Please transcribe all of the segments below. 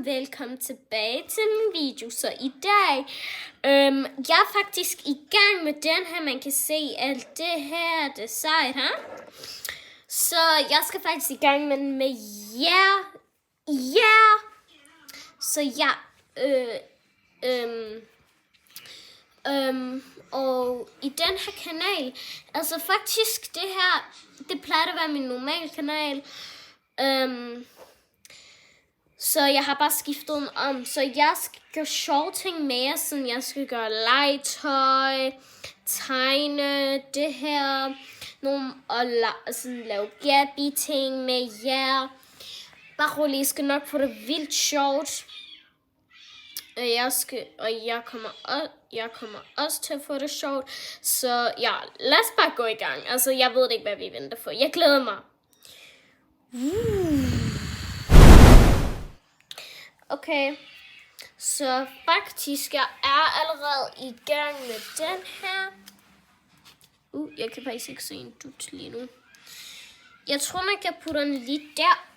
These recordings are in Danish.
velkommen tilbage til min video. Så i dag, jeg er faktisk i gang med den her. Man kan se alt det her, det sejt her. Så jeg skal faktisk i gang med jer. Så ja, og i den her kanal, altså faktisk det her, det plejer at være min normale kanal. Så jeg har bare skiftet den om. Så jeg skal gøre sjove ting mere, sådan jeg skal gøre legetøj, tegne det her, og sådan lave Gabby-ting med jer. Bare roligt, jeg skal nok få det vildt sjovt. Jeg kommer også til at få det sjovt. Så ja, lad os bare gå i gang. Altså, jeg ved ikke, hvad vi venter for. Jeg glæder mig. Okay, så faktisk jeg er allerede i gang med den her. Jeg kan faktisk ikke se en dut lige nu. Jeg tror nok, jeg putter den lige der.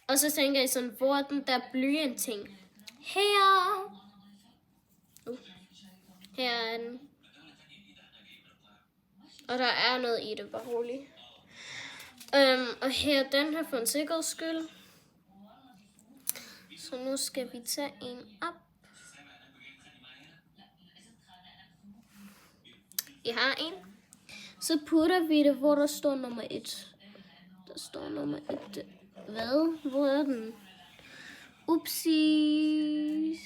Og så tænker jeg sådan, hvor er den der blyant ting? Her. Her er den. Og der er noget i det, bare roligt. Og her den her for en sikkerheds skyld. Så nu skal vi tage en op. Vi har en. Så putter vi det, hvor der står nummer 1. Der står nummer 1. Hvad? Hvor er den? Upsis.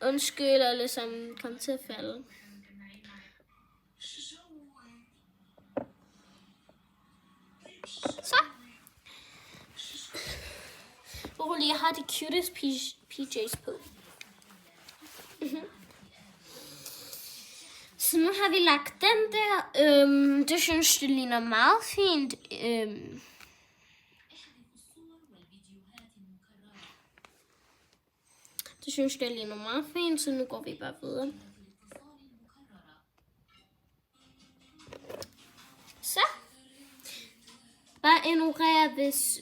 Undskyld, alle sammen kom til at falde. Så. Rolig, jeg har de cutest PJ's på. Så nu har vi lagt den der. Det synes det ligner meget fint. Det synes det ligner meget fint, så nu går vi bare videre. Så. Bare ignorer, hvis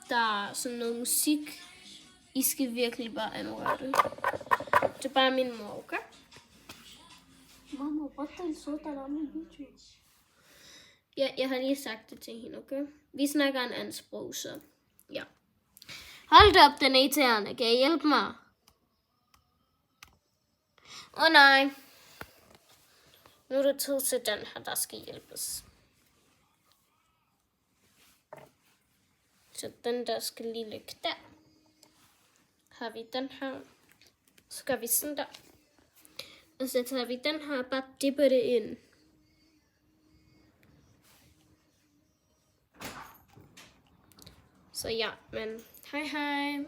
der er sådan noget musik. I skal virkelig bare ignorere det. Det er bare min mor, okay? Mamma, hvordan så der min video? Ja, jeg har lige sagt det til hende, okay? Vi snakker en anden sprog, så ja. Hold da op, den er irriterende. Kan I hjælpe mig? Nej. Nu er det tid til den her, der skal hjælpes. Så den der skal lige ligge der. Har vi den her. Så gør vi sådan der. Og så tager vi den her og bare dipper det ind. Så ja, men hej.